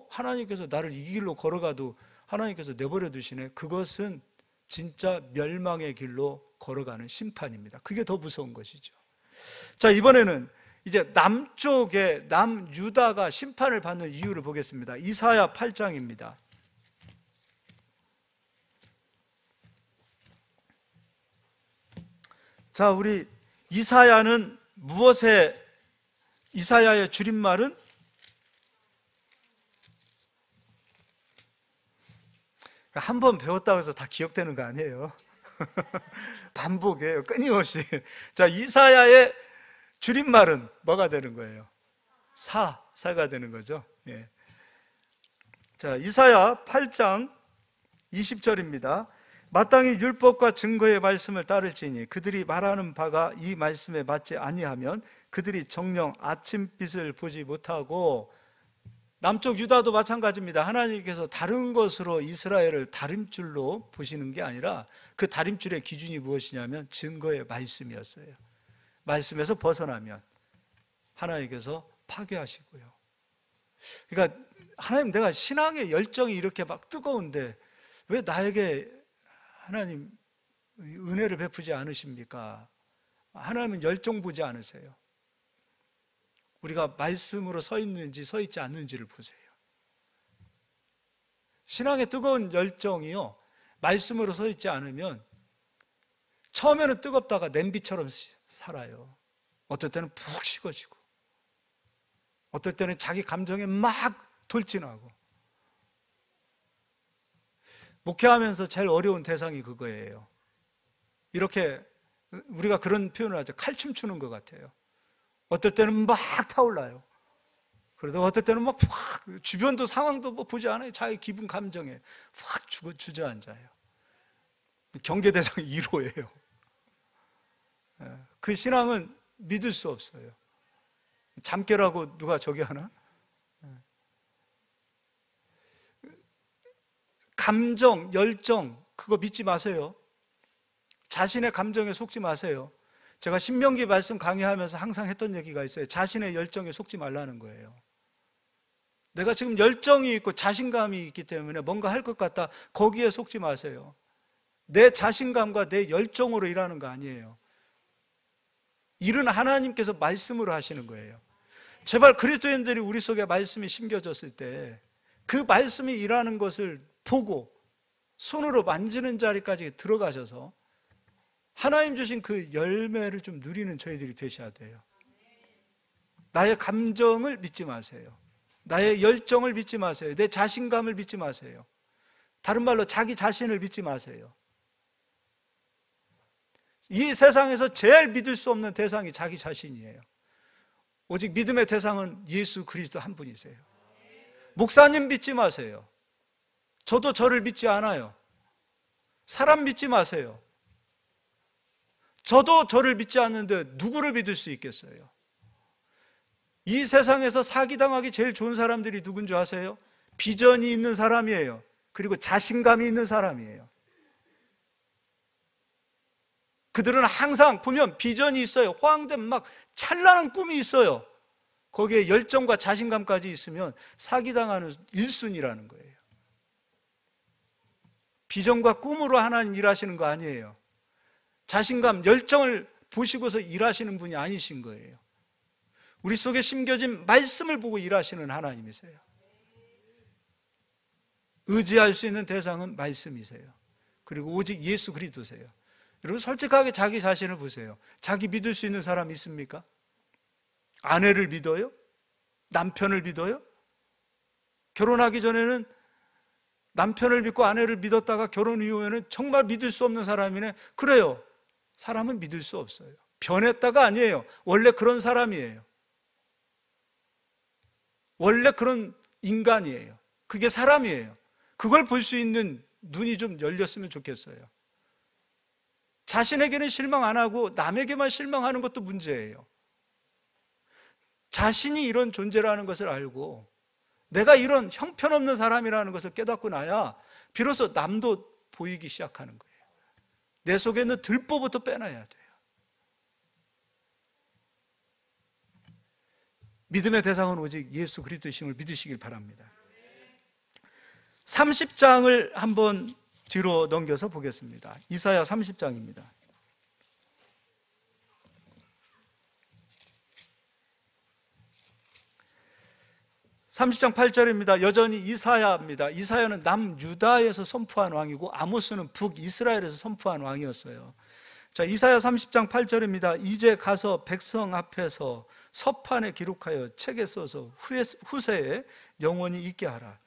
하나님께서 나를 이 길로 걸어가도 하나님께서 내버려 두시네. 그것은 진짜 멸망의 길로 걸어가는 심판입니다. 그게 더 무서운 것이죠. 자, 이번에는 이제 남쪽에 남유다가 심판을 받는 이유를 보겠습니다. 이사야 8장입니다. 자, 우리 이사야는 이사야의 줄임말은 한 번 배웠다고 해서 다 기억되는 거 아니에요. 반복이에요, 끊임없이. 자, 이사야의 줄임말은 뭐가 되는 거예요? 사가 되는 거죠. 예. 자, 이사야 8장 20절입니다. 마땅히 율법과 증거의 말씀을 따를지니 그들이 말하는 바가 이 말씀에 맞지 아니하면 그들이 정녕 아침빛을 보지 못하고. 남쪽 유다도 마찬가지입니다. 하나님께서 다른 것으로 이스라엘을 다림줄로 보시는 게 아니라 그 다림줄의 기준이 무엇이냐면 증거의 말씀이었어요. 말씀에서 벗어나면 하나님께서 파괴하시고요. 그러니까 하나님, 내가 신앙의 열정이 이렇게 막 뜨거운데 왜 나에게 하나님 은혜를 베푸지 않으십니까? 하나님은 열정 보지 않으세요. 우리가 말씀으로 서 있는지 서 있지 않는지를 보세요. 신앙의 뜨거운 열정이요, 말씀으로 서 있지 않으면 처음에는 뜨겁다가 냄비처럼 살아요. 어떨 때는 푹 식어지고, 어떨 때는 자기 감정에 막 돌진하고. 목회하면서 제일 어려운 대상이 그거예요. 이렇게 우리가 그런 표현을 하죠. 칼춤 추는 것 같아요. 어떨 때는 막 타올라요. 그러다 어떨 때는 막 주변도 상황도 보지 않아요. 자기 기분 감정에 확 주저앉아요. 경계 대상이 1호예요. 그 신앙은 믿을 수 없어요. 잠깨라고 누가 저기 하나? 감정, 열정, 그거 믿지 마세요. 자신의 감정에 속지 마세요. 제가 신명기 말씀 강의하면서 항상 했던 얘기가 있어요. 자신의 열정에 속지 말라는 거예요. 내가 지금 열정이 있고 자신감이 있기 때문에 뭔가 할 것 같다, 거기에 속지 마세요. 내 자신감과 내 열정으로 일하는 거 아니에요. 일은 하나님께서 말씀으로 하시는 거예요. 제발 그리스도인들이 우리 속에 말씀이 심겨졌을 때 그 말씀이 일하는 것을 보고 손으로 만지는 자리까지 들어가셔서 하나님 주신 그 열매를 좀 누리는 저희들이 되셔야 돼요. 나의 감정을 믿지 마세요. 나의 열정을 믿지 마세요. 내 자신감을 믿지 마세요. 다른 말로 자기 자신을 믿지 마세요. 이 세상에서 제일 믿을 수 없는 대상이 자기 자신이에요. 오직 믿음의 대상은 예수 그리스도 한 분이세요. 목사님 믿지 마세요. 저도 저를 믿지 않아요. 사람 믿지 마세요. 저도 저를 믿지 않는데 누구를 믿을 수 있겠어요? 이 세상에서 사기당하기 제일 좋은 사람들이 누군 줄 아세요? 비전이 있는 사람이에요. 그리고 자신감이 있는 사람이에요. 그들은 항상 보면 비전이 있어요. 호황된 막 찬란한 꿈이 있어요. 거기에 열정과 자신감까지 있으면 사기당하는 1순위라는 거예요. 비전과 꿈으로 하나님 일하시는 거 아니에요. 자신감, 열정을 보시고서 일하시는 분이 아니신 거예요. 우리 속에 심겨진 말씀을 보고 일하시는 하나님이세요. 의지할 수 있는 대상은 말씀이세요. 그리고 오직 예수 그리스도세요. 여러분 솔직하게 자기 자신을 보세요. 자기 믿을 수 있는 사람 있습니까? 아내를 믿어요? 남편을 믿어요? 결혼하기 전에는 남편을 믿고 아내를 믿었다가 결혼 이후에는 정말 믿을 수 없는 사람이네. 그래요. 사람은 믿을 수 없어요. 변했다가 아니에요. 원래 그런 사람이에요. 원래 그런 인간이에요. 그게 사람이에요. 그걸 볼 수 있는 눈이 좀 열렸으면 좋겠어요. 자신에게는 실망 안 하고 남에게만 실망하는 것도 문제예요. 자신이 이런 존재라는 것을 알고 내가 이런 형편없는 사람이라는 것을 깨닫고 나야 비로소 남도 보이기 시작하는 거예요. 내 속에 있는 들보부터 빼놔야 돼요. 믿음의 대상은 오직 예수 그리스도이심을 믿으시길 바랍니다. 30장을 한번 뒤로 넘겨서 보겠습니다. 이사야 30장입니다. 30장 8절입니다. 여전히 이사야입니다. 이사야는 남유다에서 선포한 왕이고 아모스는 북이스라엘에서 선포한 왕이었어요. 자, 이사야 30장 8절입니다. 이제 가서 백성 앞에서 서판에 기록하여 책에 써서 후세에 영원히 있게 하라.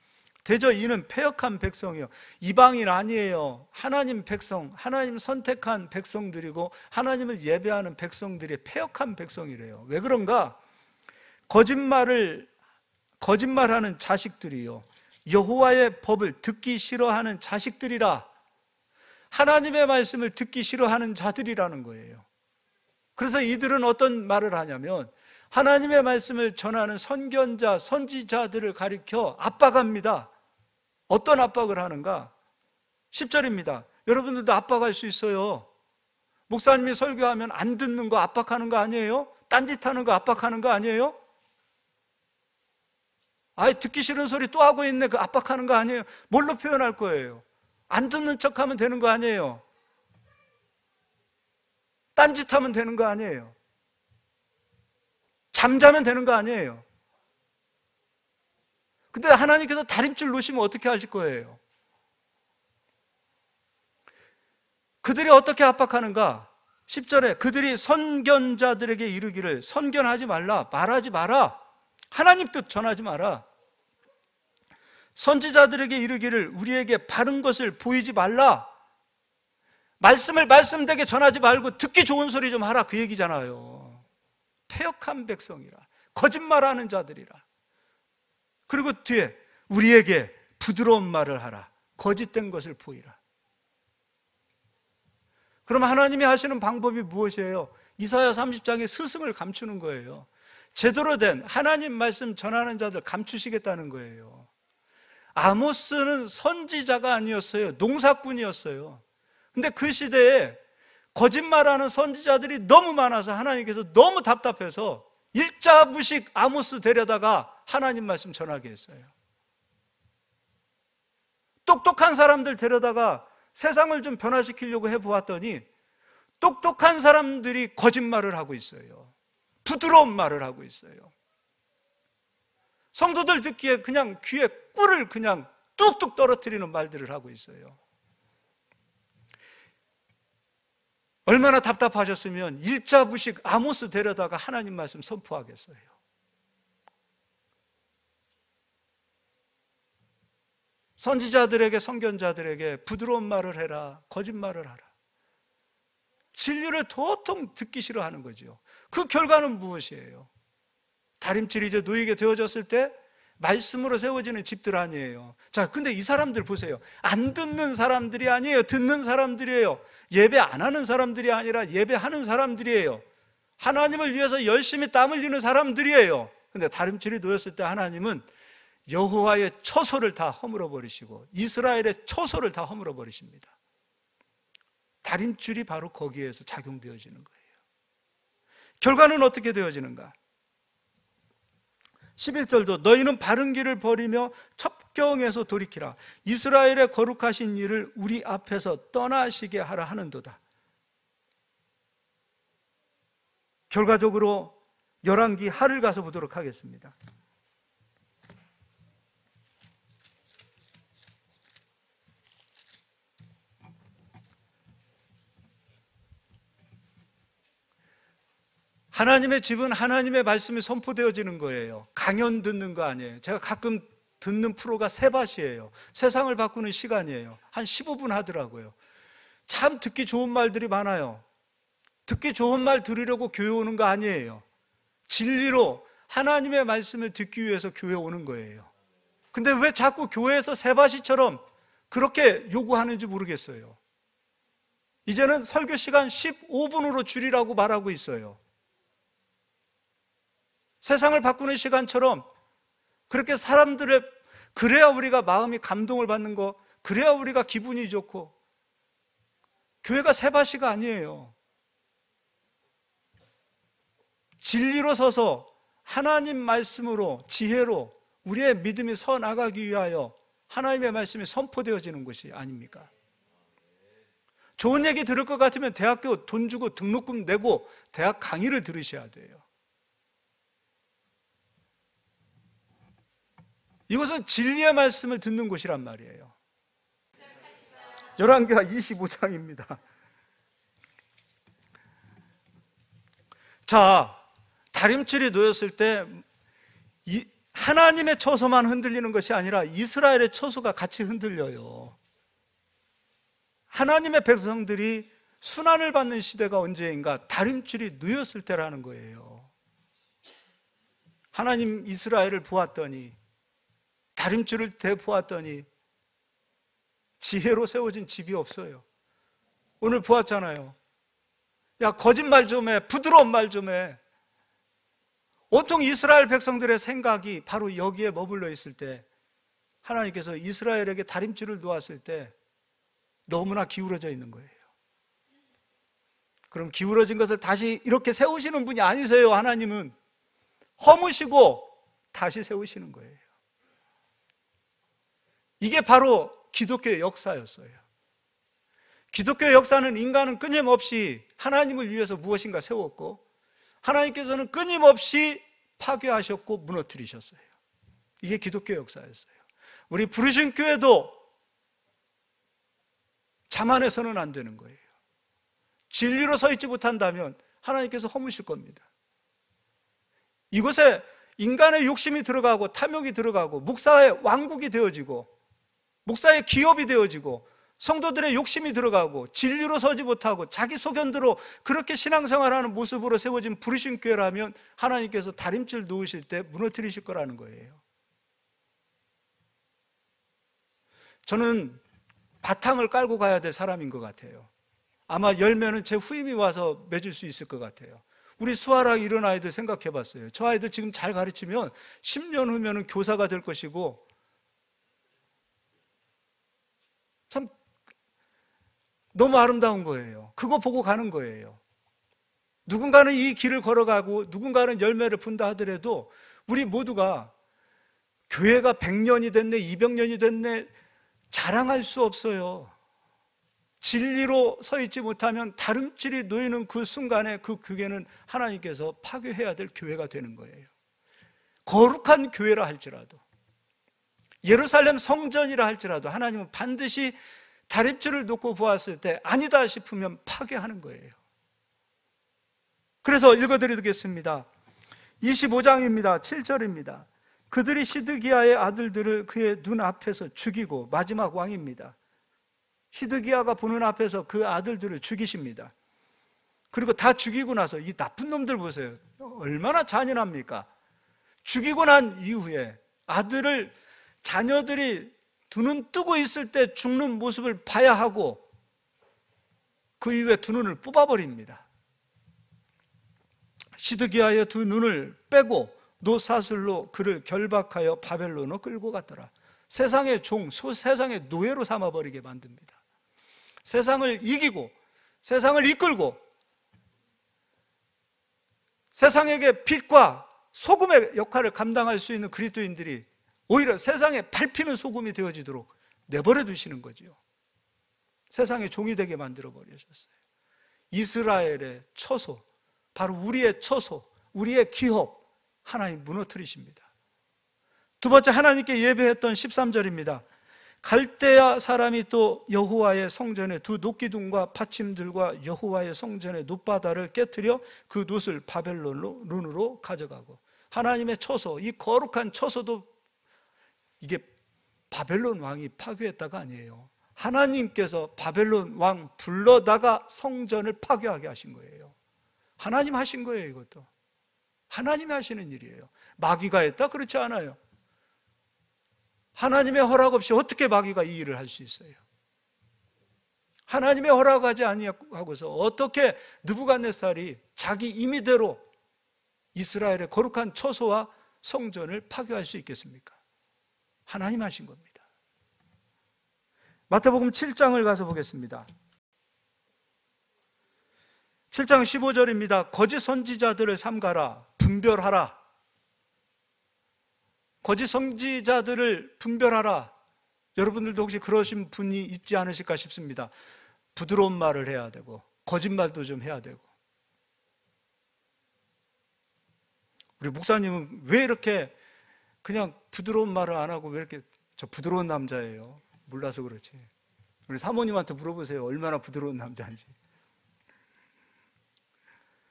대저 이는 패역한 백성이요, 이방인 아니에요. 하나님 백성, 하나님 선택한 백성들이고 하나님을 예배하는 백성들이 패역한 백성이래요. 왜 그런가? 거짓말하는 자식들이요, 여호와의 법을 듣기 싫어하는 자식들이라. 하나님의 말씀을 듣기 싫어하는 자들이라는 거예요. 그래서 이들은 어떤 말을 하냐면 하나님의 말씀을 전하는 선견자, 선지자들을 가리켜 압박합니다. 어떤 압박을 하는가? 10절입니다. 여러분들도 압박할 수 있어요. 목사님이 설교하면 안 듣는 거 압박하는 거 아니에요? 딴짓하는 거 압박하는 거 아니에요? 아예 듣기 싫은 소리 또 하고 있네, 그 압박하는 거 아니에요? 뭘로 표현할 거예요? 안 듣는 척하면 되는 거 아니에요? 딴짓하면 되는 거 아니에요? 잠자면 되는 거 아니에요? 근데 하나님께서 다림줄 놓으시면 어떻게 하실 거예요? 그들이 어떻게 압박하는가? 10절에 그들이 선견자들에게 이르기를 선견하지 말라, 말하지 마라, 하나님 뜻 전하지 마라. 선지자들에게 이르기를 우리에게 바른 것을 보이지 말라. 말씀을 말씀되게 전하지 말고 듣기 좋은 소리 좀 하라, 그 얘기잖아요. 패역한 백성이라, 거짓말하는 자들이라. 그리고 뒤에 우리에게 부드러운 말을 하라, 거짓된 것을 보이라. 그럼 하나님이 하시는 방법이 무엇이에요? 이사야 30장에 스승을 감추는 거예요. 제대로 된 하나님 말씀 전하는 자들 감추시겠다는 거예요. 아모스는 선지자가 아니었어요. 농사꾼이었어요. 근데 그 시대에 거짓말하는 선지자들이 너무 많아서 하나님께서 너무 답답해서 일자무식 아모스 데려다가 하나님 말씀 전하게 했어요. 똑똑한 사람들 데려다가 세상을 좀 변화시키려고 해보았더니 똑똑한 사람들이 거짓말을 하고 있어요. 부드러운 말을 하고 있어요. 성도들 듣기에 그냥 귀에 꿀을 그냥 뚝뚝 떨어뜨리는 말들을 하고 있어요. 얼마나 답답하셨으면 일자부식 아모스 데려다가 하나님 말씀 선포하겠어요. 선지자들에게, 선견자들에게 부드러운 말을 해라, 거짓말을 하라. 진리를 도통 듣기 싫어하는 거죠. 그 결과는 무엇이에요? 다림질이 이제 놓이게 되어졌을 때 말씀으로 세워지는 집들 아니에요. 자, 근데 이 사람들 보세요. 안 듣는 사람들이 아니에요. 듣는 사람들이에요. 예배 안 하는 사람들이 아니라 예배하는 사람들이에요. 하나님을 위해서 열심히 땀 흘리는 사람들이에요. 근데 다림질이 놓였을 때 하나님은 여호와의 처소를 다 허물어 버리시고 이스라엘의 처소를 다 허물어 버리십니다. 다림줄이 바로 거기에서 작용되어지는 거예요. 결과는 어떻게 되어지는가? 11절도 너희는 바른 길을 버리며 첩경에서 돌이키라. 이스라엘의 거룩하신 일을 우리 앞에서 떠나시게 하라 하는도다. 결과적으로 열왕기 하를 가서 보도록 하겠습니다. 하나님의 집은 하나님의 말씀이 선포되어지는 거예요. 강연 듣는 거 아니에요. 제가 가끔 듣는 프로가 세밭이에요. 세상을 바꾸는 시간이에요. 한 15분 하더라고요. 참 듣기 좋은 말들이 많아요. 듣기 좋은 말 들으려고 교회 오는 거 아니에요. 진리로 하나님의 말씀을 듣기 위해서 교회 오는 거예요. 근데 왜 자꾸 교회에서 세밭이처럼 그렇게 요구하는지 모르겠어요. 이제는 설교 시간 15분으로 줄이라고 말하고 있어요. 세상을 바꾸는 시간처럼 그렇게 사람들의, 그래야 우리가 마음이 감동을 받는 거, 그래야 우리가 기분이 좋고, 교회가 세바시가 아니에요. 진리로 서서 하나님 말씀으로, 지혜로 우리의 믿음이 서 나가기 위하여 하나님의 말씀이 선포되어지는 것이 아닙니까? 좋은 얘기 들을 것 같으면 대학교 돈 주고 등록금 내고 대학 강의를 들으셔야 돼요. 이것은 진리의 말씀을 듣는 곳이란 말이에요. 열왕기하 25장입니다. 자, 다림질이 놓였을 때 하나님의 처소만 흔들리는 것이 아니라 이스라엘의 처소가 같이 흔들려요. 하나님의 백성들이 순환을 받는 시대가 언제인가? 다림질이 놓였을 때라는 거예요. 하나님 이스라엘을 보았더니, 다림줄을 대보았더니 지혜로 세워진 집이 없어요. 오늘 보았잖아요. 야, 거짓말 좀 해, 부드러운 말 좀 해. 온통 이스라엘 백성들의 생각이 바로 여기에 머물러 있을 때, 하나님께서 이스라엘에게 다림줄을 놓았을 때 너무나 기울어져 있는 거예요. 그럼 기울어진 것을 다시 이렇게 세우시는 분이 아니세요. 하나님은 허무시고 다시 세우시는 거예요. 이게 바로 기독교의 역사였어요. 기독교의 역사는 인간은 끊임없이 하나님을 위해서 무엇인가 세웠고, 하나님께서는 끊임없이 파괴하셨고 무너뜨리셨어요. 이게 기독교의 역사였어요. 우리 부르신 교회도 자만해서는 안 되는 거예요. 진리로 서 있지 못한다면 하나님께서 허무실 겁니다. 이곳에 인간의 욕심이 들어가고 탐욕이 들어가고 목사의 왕국이 되어지고 목사의 기업이 되어지고 성도들의 욕심이 들어가고 진리로 서지 못하고 자기 소견대로 그렇게 신앙생활하는 모습으로 세워진 부르신 교회라면 하나님께서 다림질 놓으실 때 무너뜨리실 거라는 거예요. 저는 바탕을 깔고 가야 될 사람인 것 같아요. 아마 열매는 제 후임이 와서 맺을 수 있을 것 같아요. 우리 수아랑 이런 아이들 생각해 봤어요. 저 아이들 지금 잘 가르치면 10년 후면은 교사가 될 것이고, 참 너무 아름다운 거예요. 그거 보고 가는 거예요. 누군가는 이 길을 걸어가고 누군가는 열매를 푼다 하더라도 우리 모두가 교회가 100년이 됐네, 200년이 됐네 자랑할 수 없어요. 진리로 서 있지 못하면 다름질이 놓이는 그 순간에 그 교회는 하나님께서 파괴해야 될 교회가 되는 거예요. 거룩한 교회라 할지라도, 예루살렘 성전이라 할지라도 하나님은 반드시 다림줄을 놓고 보았을 때 아니다 싶으면 파괴하는 거예요. 그래서 읽어드리겠습니다. 25장입니다. 7절입니다. 그들이 시드기야의 아들들을 그의 눈앞에서 죽이고, 마지막 왕입니다. 시드기야가 보는 앞에서 그 아들들을 죽이십니다. 그리고 다 죽이고 나서 이 나쁜 놈들 보세요. 얼마나 잔인합니까? 죽이고 난 이후에 아들을, 자녀들이 두 눈 뜨고 있을 때 죽는 모습을 봐야 하고 그 이후에 두 눈을 뽑아버립니다. 시드기야의 두 눈을 빼고 노사슬로 그를 결박하여 바벨론으로 끌고 갔더라. 세상의 종, 세상의 노예로 삼아버리게 만듭니다. 세상을 이기고 세상을 이끌고 세상에게 빛과 소금의 역할을 감당할 수 있는 그리스도인들이 오히려 세상에 밟히는 소금이 되어지도록 내버려 두시는 거지요. 세상의 종이 되게 만들어 버리셨어요. 이스라엘의 처소, 바로 우리의 처소, 우리의 기업, 하나님 무너뜨리십니다. 두 번째, 하나님께 예배했던 13절입니다. 갈대아 사람이 또 여호와의 성전의 두 녹기둥과 받침들과 여호와의 성전의 놋바다를 깨트려 그 놋을 바벨론으로 가져가고, 하나님의 처소, 이 거룩한 처소도 이게 바벨론 왕이 파괴했다가 아니에요. 하나님께서 바벨론 왕 불러다가 성전을 파괴하게 하신 거예요. 하나님 하신 거예요. 이것도 하나님이 하시는 일이에요. 마귀가 했다? 그렇지 않아요. 하나님의 허락 없이 어떻게 마귀가 이 일을 할 수 있어요? 하나님의 허락하지 아니하고서 어떻게 느부갓네살이 자기 임의대로 이스라엘의 거룩한 처소와 성전을 파괴할 수 있겠습니까? 하나님 하신 겁니다. 마태복음 7장을 가서 보겠습니다. 7장 15절입니다. 거짓 선지자들을 삼가라, 분별하라. 거짓 선지자들을 분별하라. 여러분들도 혹시 그러신 분이 있지 않으실까 싶습니다. 부드러운 말을 해야 되고 거짓말도 좀 해야 되고. 우리 목사님은 왜 이렇게 그냥 부드러운 말을 안 하고 왜 이렇게, 저 부드러운 남자예요. 몰라서 그렇지. 우리 사모님한테 물어보세요. 얼마나 부드러운 남자인지.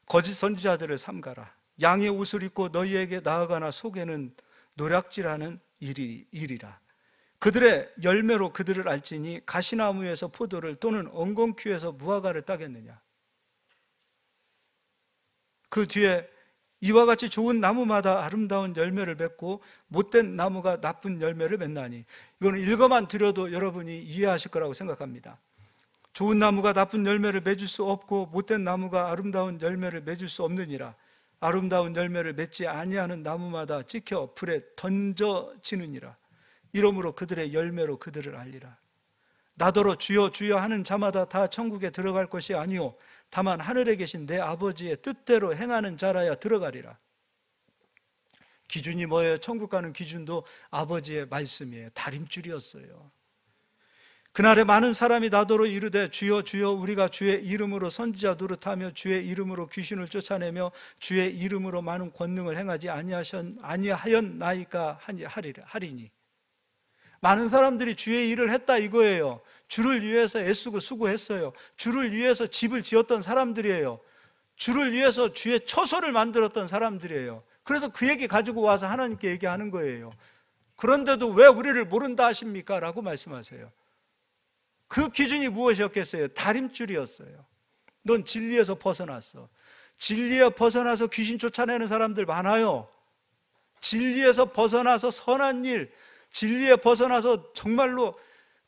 거짓 선지자들을 삼가라. 양의 옷을 입고 너희에게 나아가나 속에는 노략질하는 일이라. 그들의 열매로 그들을 알지니 가시나무에서 포도를 또는 엉겅퀴에서 무화과를 따겠느냐. 그 뒤에 이와 같이 좋은 나무마다 아름다운 열매를 맺고 못된 나무가 나쁜 열매를 맺나니. 이거는 읽어만 드려도 여러분이 이해하실 거라고 생각합니다. 좋은 나무가 나쁜 열매를 맺을 수 없고 못된 나무가 아름다운 열매를 맺을 수 없느니라. 아름다운 열매를 맺지 아니하는 나무마다 찍혀 불에 던져지느니라. 이러므로 그들의 열매로 그들을 알리라. 나더러 주여 주여 하는 자마다 다 천국에 들어갈 것이 아니오 다만 하늘에 계신 내 아버지의 뜻대로 행하는 자라야 들어가리라. 기준이 뭐예요? 천국 가는 기준도 아버지의 말씀이에요. 다림줄이었어요. 그날에 많은 사람이 나더러 이르되 주여 주여 우리가 주의 이름으로 선지자 노릇하며 주의 이름으로 귀신을 쫓아내며 주의 이름으로 많은 권능을 행하지 아니하였나이까 하리니. 많은 사람들이 주의 일을 했다 이거예요. 주를 위해서 애쓰고 수고했어요. 주를 위해서 집을 지었던 사람들이에요. 주를 위해서 주의 처소를 만들었던 사람들이에요. 그래서 그 얘기 가지고 와서 하나님께 얘기하는 거예요. 그런데도 왜 우리를 모른다 하십니까? 라고 말씀하세요. 그 기준이 무엇이었겠어요? 다림줄이었어요. 넌 진리에서 벗어났어. 진리에 벗어나서 귀신 쫓아내는 사람들 많아요. 진리에서 벗어나서 선한 일, 진리에 벗어나서 정말로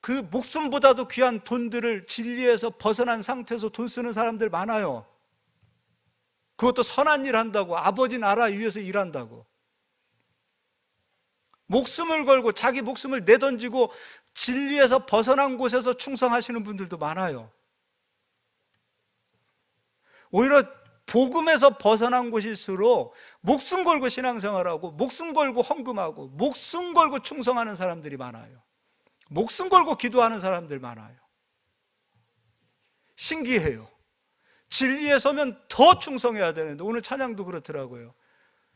그 목숨보다도 귀한 돈들을 진리에서 벗어난 상태에서 돈 쓰는 사람들 많아요. 그것도 선한 일 한다고, 아버지 나라 위해서 일한다고. 목숨을 걸고 자기 목숨을 내던지고 진리에서 벗어난 곳에서 충성하시는 분들도 많아요. 오히려 복음에서 벗어난 곳일수록 목숨 걸고 신앙생활하고 목숨 걸고 헌금하고 목숨 걸고 충성하는 사람들이 많아요. 목숨 걸고 기도하는 사람들 많아요. 신기해요. 진리에 서면 더 충성해야 되는데 오늘 찬양도 그렇더라고요.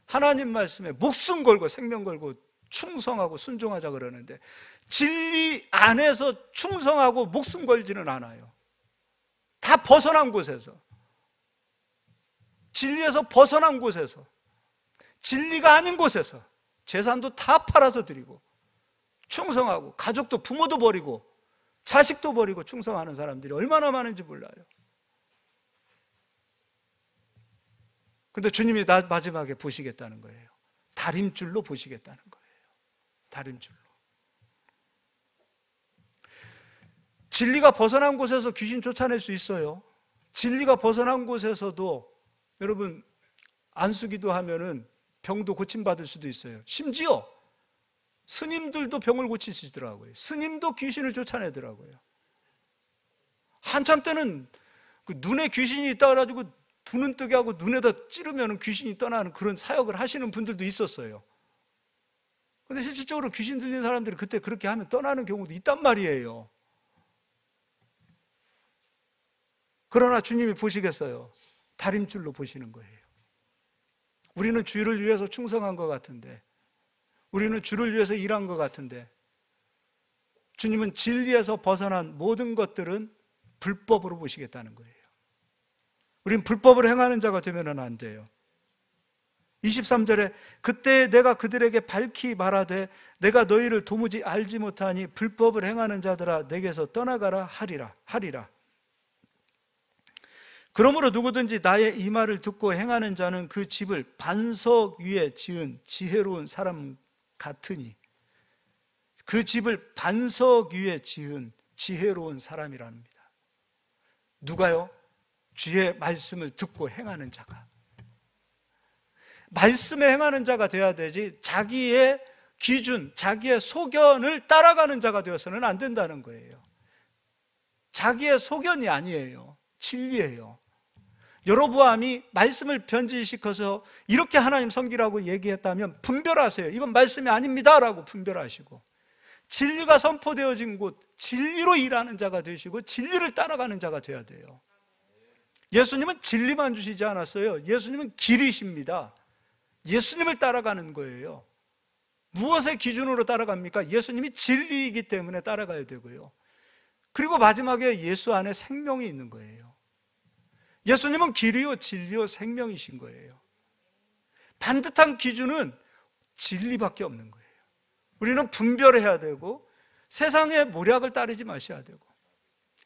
하나님 말씀에 목숨 걸고 생명 걸고 충성하고 순종하자 그러는데 진리 안에서 충성하고 목숨 걸지는 않아요. 다 벗어난 곳에서, 진리에서 벗어난 곳에서, 진리가 아닌 곳에서 재산도 다 팔아서 드리고 충성하고 가족도 부모도 버리고 자식도 버리고 충성하는 사람들이 얼마나 많은지 몰라요. 근데 주님이 마지막에 보시겠다는 거예요. 다림줄로 보시겠다는 거예요. 다림줄로. 진리가 벗어난 곳에서 귀신 쫓아낼 수 있어요. 진리가 벗어난 곳에서도 여러분 안수기도 하면은 병도 고침받을 수도 있어요. 심지어 스님들도 병을 고치시더라고요. 스님도 귀신을 쫓아내더라고요. 한참 때는 그 눈에 귀신이 있다 그래가지고 두 눈 뜨게 하고 눈에다 찌르면 귀신이 떠나는 그런 사역을 하시는 분들도 있었어요. 근데 실질적으로 귀신 들린 사람들이 그때 그렇게 하면 떠나는 경우도 있단 말이에요. 그러나 주님이 보시겠어요? 다림줄로 보시는 거예요. 우리는 주를 위해서 충성한 것 같은데, 우리는 주를 위해서 일한 것 같은데, 주님은 진리에서 벗어난 모든 것들은 불법으로 보시겠다는 거예요. 우린 불법을 행하는 자가 되면 안 돼요. 23절에 그때 내가 그들에게 밝히 말하되 내가 너희를 도무지 알지 못하니 불법을 행하는 자들아 내게서 떠나가라 하리라. 그러므로 누구든지 나의 이 말을 듣고 행하는 자는 그 집을 반석 위에 지은 지혜로운 사람 같으니, 그 집을 반석 위에 지은 지혜로운 사람이랍니다. 누가요? 주의 말씀을 듣고 행하는 자가. 말씀에 행하는 자가 되어야 되지 자기의 기준, 자기의 소견을 따라가는 자가 되어서는 안 된다는 거예요. 자기의 소견이 아니에요. 진리예요. 여로보암이 말씀을 변질시켜서 이렇게 하나님 섬기라고 얘기했다면 분별하세요. 이건 말씀이 아닙니다 라고 분별하시고, 진리가 선포되어진 곳 진리로 일하는 자가 되시고 진리를 따라가는 자가 되어야 돼요. 예수님은 진리만 주시지 않았어요. 예수님은 길이십니다. 예수님을 따라가는 거예요. 무엇의 기준으로 따라갑니까? 예수님이 진리이기 때문에 따라가야 되고요. 그리고 마지막에 예수 안에 생명이 있는 거예요. 예수님은 길이요 진리요 생명이신 거예요. 반듯한 기준은 진리밖에 없는 거예요. 우리는 분별해야 되고 세상의 모략을 따르지 마셔야 되고,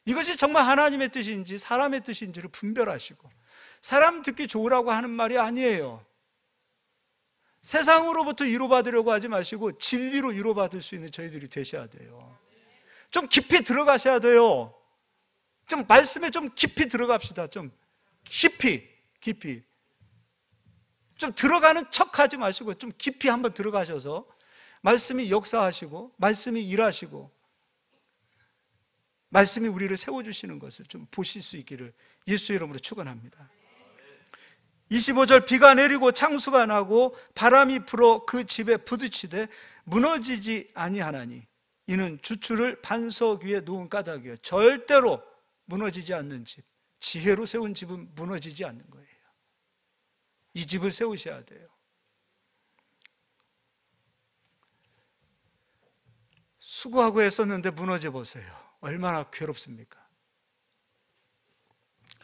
이것이 정말 하나님의 뜻인지 사람의 뜻인지를 분별하시고, 사람 듣기 좋으라고 하는 말이 아니에요. 세상으로부터 위로받으려고 하지 마시고 진리로 위로받을 수 있는 저희들이 되셔야 돼요. 좀 깊이 들어가셔야 돼요. 좀 말씀에 좀 깊이 들어갑시다. 좀 깊이 좀 들어가는 척 하지 마시고 좀 깊이 한번 들어가셔서 말씀이 역사하시고 말씀이 일하시고 말씀이 우리를 세워주시는 것을 좀 보실 수 있기를 예수의 이름으로 축원합니다. 25절, 비가 내리고 창수가 나고 바람이 불어 그 집에 부딪히되 무너지지 아니하나니 이는 주추를 반석 위에 놓은 까닭이요. 절대로 무너지지 않는 집, 지혜로 세운 집은 무너지지 않는 거예요. 이 집을 세우셔야 돼요. 수고하고 애썼는데 무너져 보세요. 얼마나 괴롭습니까?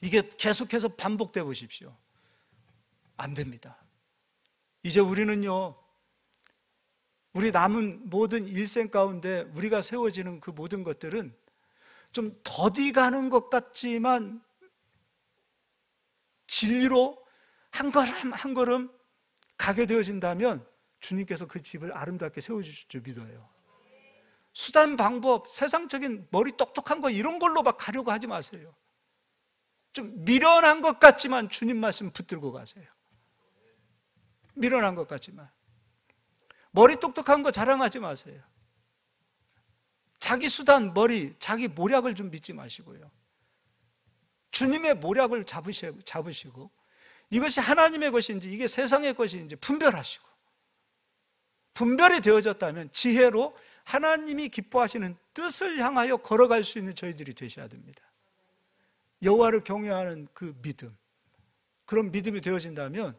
이게 계속해서 반복돼 보십시오. 안 됩니다. 이제 우리는요, 우리 남은 모든 일생 가운데 우리가 세워지는 그 모든 것들은 좀 더디 가는 것 같지만 진리로 한 걸음 한 걸음 가게 되어진다면 주님께서 그 집을 아름답게 세워주실 줄 믿어요. 수단, 방법, 세상적인 머리 똑똑한 거 이런 걸로 막 가려고 하지 마세요. 좀 미련한 것 같지만 주님 말씀 붙들고 가세요. 미련한 것 같지만. 머리 똑똑한 거 자랑하지 마세요. 자기 수단, 머리, 자기 모략을 좀 믿지 마시고요. 주님의 모략을 잡으시고 이것이 하나님의 것인지 이게 세상의 것인지 분별하시고, 분별이 되어졌다면 지혜로 하나님이 기뻐하시는 뜻을 향하여 걸어갈 수 있는 저희들이 되셔야 됩니다. 여호와를 경외하는 그 믿음, 그런 믿음이 되어진다면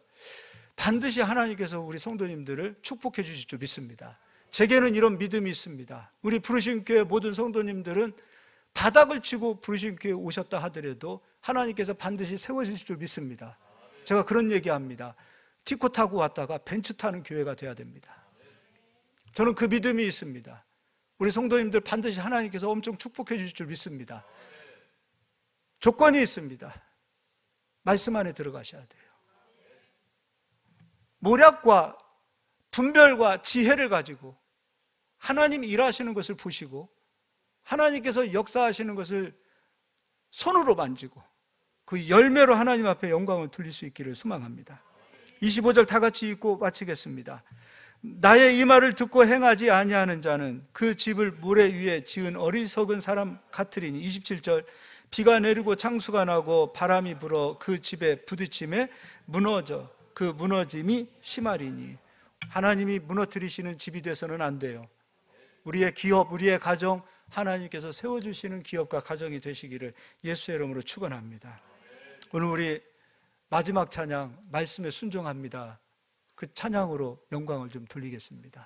반드시 하나님께서 우리 성도님들을 축복해 주실 줄 믿습니다. 제게는 이런 믿음이 있습니다. 우리 부르심 교회 모든 성도님들은 바닥을 치고 부르심 교회에 오셨다 하더라도 하나님께서 반드시 세워주실 줄 믿습니다. 제가 그런 얘기합니다. 티코 타고 왔다가 벤츠 타는 교회가 돼야 됩니다. 저는 그 믿음이 있습니다. 우리 성도님들 반드시 하나님께서 엄청 축복해 주실 줄 믿습니다. 조건이 있습니다. 말씀 안에 들어가셔야 돼요. 모략과 분별과 지혜를 가지고 하나님 일하시는 것을 보시고 하나님께서 역사하시는 것을 손으로 만지고 그 열매로 하나님 앞에 영광을 돌릴 수 있기를 소망합니다. 25절 다 같이 읽고 마치겠습니다. 나의 이 말을 듣고 행하지 아니하는 자는 그 집을 모래 위에 지은 어리석은 사람 같으리니. 27절 비가 내리고 창수가 나고 바람이 불어 그 집에 부딪힘에 무너져 그 무너짐이 심하리니. 하나님이 무너뜨리시는 집이 돼서는 안 돼요. 우리의 기업, 우리의 가정, 하나님께서 세워주시는 기업과 가정이 되시기를 예수의 이름으로 축원합니다. 오늘 우리 마지막 찬양, 말씀에 순종합니다. 그 찬양으로 영광을 좀 돌리겠습니다.